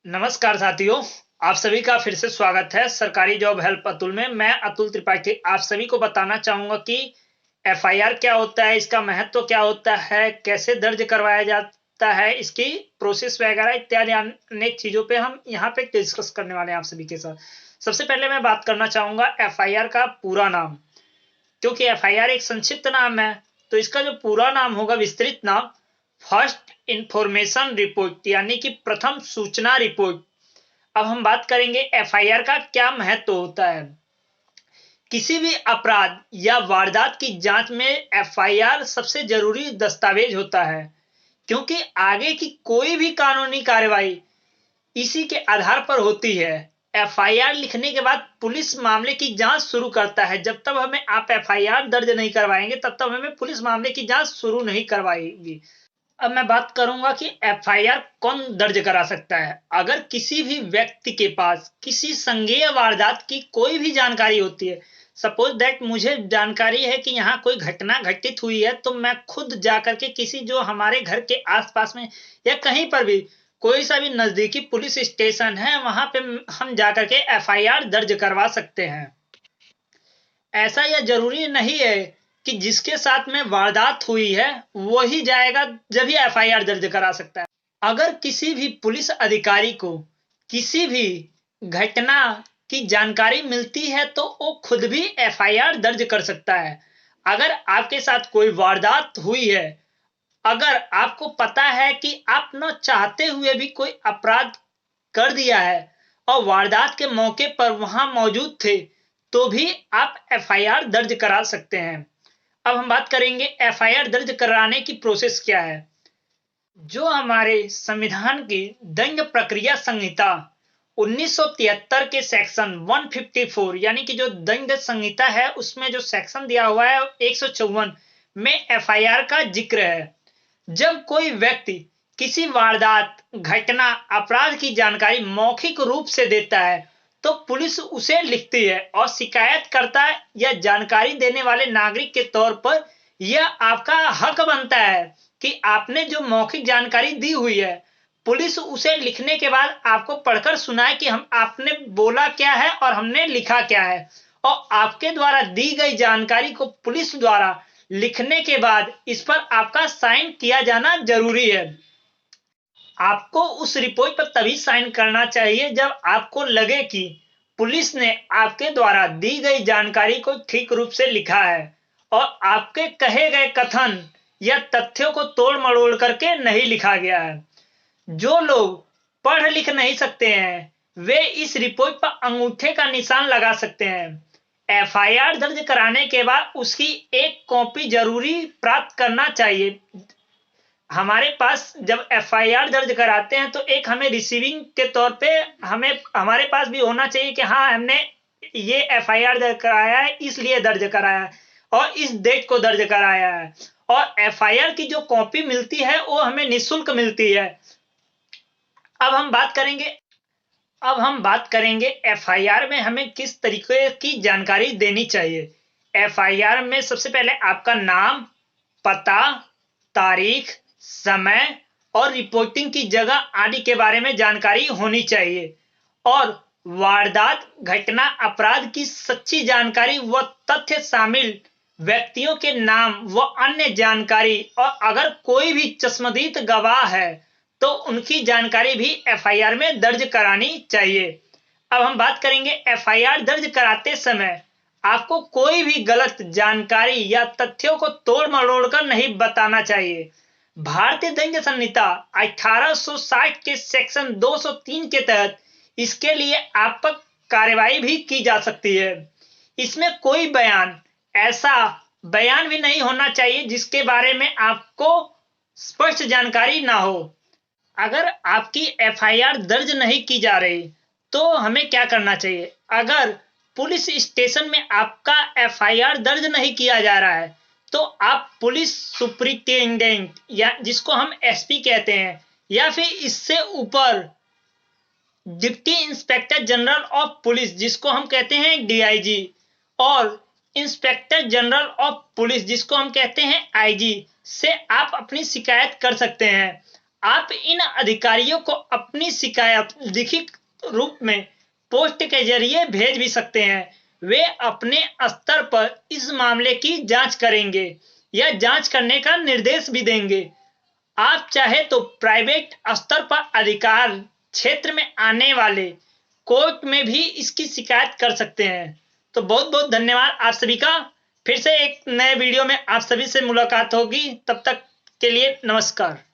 नमस्कार साथियों, आप सभी का फिर से स्वागत है सरकारी जॉब हेल्प अतुल में। मैं अतुल त्रिपाठी आप सभी को बताना चाहूँगा कि एफआईआर क्या होता है, इसका महत्व क्या होता है, कैसे दर्ज करवाया जाता है, इसकी प्रोसेस वगैरह इत्यादि अनेक चीज़ों पे हम यहाँ पे डिस्कस करने वाले हैं आप सभी के साथ। सबसे पहले मैं बात करना चाहूँगा एफआईआर का पूरा नाम, क्योंकि एफआईआर एक संक्षिप्त नाम है, तो इसका जो पूरा नाम होगा, विस्तृत नाम, फर्स्ट इंफॉर्मेशन रिपोर्ट यानी कि प्रथम सूचना रिपोर्ट। अब हम बात करेंगे एफआईआर का क्या महत्व होता है। किसी भी अपराध या वारदात की जांच में एफआईआर सबसे जरूरी दस्तावेज होता है, क्योंकि आगे की कोई भी कानूनी कार्रवाई इसी के आधार पर होती है। एफआईआर लिखने के बाद पुलिस मामले की जांच शुरू करता है। जब तक हमें आप एफआईआर दर्ज नहीं करवाएंगे तब तक हमें पुलिस मामले की जांच शुरू नहीं करवाएगी। अब मैं बात करूंगा कि एफआईआर कौन दर्ज करा सकता है। अगर किसी भी व्यक्ति के पास किसी संज्ञेय वारदात की कोई भी जानकारी होती है, सपोज दैट मुझे जानकारी है कि यहाँ कोई घटना घटित हुई है, तो मैं खुद जाकर के किसी जो हमारे घर के आसपास में या कहीं पर भी कोई सा भी नजदीकी पुलिस स्टेशन है, वहां पे हम जाकर के एफआईआर दर्ज करवा सकते हैं। ऐसा यह जरूरी नहीं है कि जिसके साथ में वारदात हुई है वो ही जाएगा जब ही एफआईआर दर्ज करा सकता है। अगर किसी भी पुलिस अधिकारी को किसी भी घटना की जानकारी मिलती है तो वो खुद भी एफआईआर दर्ज कर सकता है। अगर आपके साथ कोई वारदात हुई है, अगर आपको पता है कि आप न चाहते हुए भी कोई अपराध कर दिया है और वारदात के मौके पर वहां मौजूद थे, तो भी आप एफआईआर दर्ज करा सकते हैं। अब हम बात करेंगे एफआईआर दर्ज कराने की प्रोसेस क्या है। जो हमारे संविधान की दंड प्रक्रिया संहिता 1973 के सेक्शन 154 यानी कि जो दंड संहिता है, उसमें जो सेक्शन दिया हुआ है 154 में एफआईआर का जिक्र है। जब कोई व्यक्ति किसी वारदात, घटना, अपराध की जानकारी मौखिक रूप से देता है तो पुलिस उसे लिखती है और शिकायतकर्ता या जानकारी देने वाले नागरिक के तौर पर यह आपका हक बनता है कि आपने जो मौखिक जानकारी दी हुई है, पुलिस उसे लिखने के बाद आपको पढ़कर सुनाए कि हम आपने बोला क्या है और हमने लिखा क्या है। और आपके द्वारा दी गई जानकारी को पुलिस द्वारा लिखने के बाद इस पर आपका साइन किया जाना जरूरी है। आपको उस रिपोर्ट पर तभी साइन करना चाहिए जब आपको लगे कि पुलिस ने आपके द्वारा दी गई जानकारी को ठीक रूप से लिखा है और आपके कहे गए कथन या तथ्यों को तोड़ मरोड़ करके नहीं लिखा गया है। जो लोग पढ़ लिख नहीं सकते हैं वे इस रिपोर्ट पर अंगूठे का निशान लगा सकते हैं। एफआईआर दर्ज कराने के बाद उसकी एक कॉपी जरूरी प्राप्त करना चाहिए। हमारे पास जब एफआईआर दर्ज कराते हैं तो एक हमें रिसीविंग के तौर पे हमें हमारे पास भी होना चाहिए कि हाँ, हमने ये एफआईआर दर्ज कराया है, इसलिए दर्ज कराया है और इस डेट को दर्ज कराया है। और एफआईआर की जो कॉपी मिलती है वो हमें निःशुल्क मिलती है। अब हम बात करेंगे एफआईआर में हमें किस तरीके की जानकारी देनी चाहिए। एफआईआर में सबसे पहले आपका नाम, पता, तारीख, समय और रिपोर्टिंग की जगह आदि के बारे में जानकारी होनी चाहिए। और वारदात, घटना, अपराध की सच्ची जानकारी व तथ्य शामिल व्यक्तियों के नाम व अन्य जानकारी, और अगर कोई भी चश्मदीद गवाह है तो उनकी जानकारी भी एफआईआर में दर्ज करानी चाहिए। अब हम बात करेंगे एफआईआर दर्ज कराते समय आपको कोई भी गलत जानकारी या तथ्यों को तोड़ मरोड़ कर नहीं बताना चाहिए। भारतीय दंड संहिता 1860 के सेक्शन 203 के तहत इसके लिए आप पर कार्रवाई भी की जा सकती है। इसमें कोई ऐसा बयान भी नहीं होना चाहिए जिसके बारे में आपको स्पष्ट जानकारी ना हो। अगर आपकी एफआईआर दर्ज नहीं की जा रही तो हमें क्या करना चाहिए। अगर पुलिस स्टेशन में आपका एफआईआर दर्ज नहीं किया जा रहा है तो आप पुलिस सुपरिटेंडेंट या जिसको हम एसपी कहते हैं, या फिर इससे ऊपर deputy inspector general of police जिसको हम कहते हैं डीआईजी, और इंस्पेक्टर जनरल ऑफ पुलिस जिसको हम कहते हैं आईजी, से आप अपनी शिकायत कर सकते हैं। आप इन अधिकारियों को अपनी शिकायत लिखित रूप में पोस्ट के जरिए भेज भी सकते हैं। वे अपने स्तर पर इस मामले की जांच करेंगे या जांच करने का निर्देश भी देंगे। आप चाहे तो प्राइवेट स्तर पर अधिकार क्षेत्र में आने वाले कोर्ट में भी इसकी शिकायत कर सकते हैं। तो बहुत बहुत धन्यवाद आप सभी का। फिर से एक नए वीडियो में आप सभी से मुलाकात होगी। तब तक के लिए नमस्कार।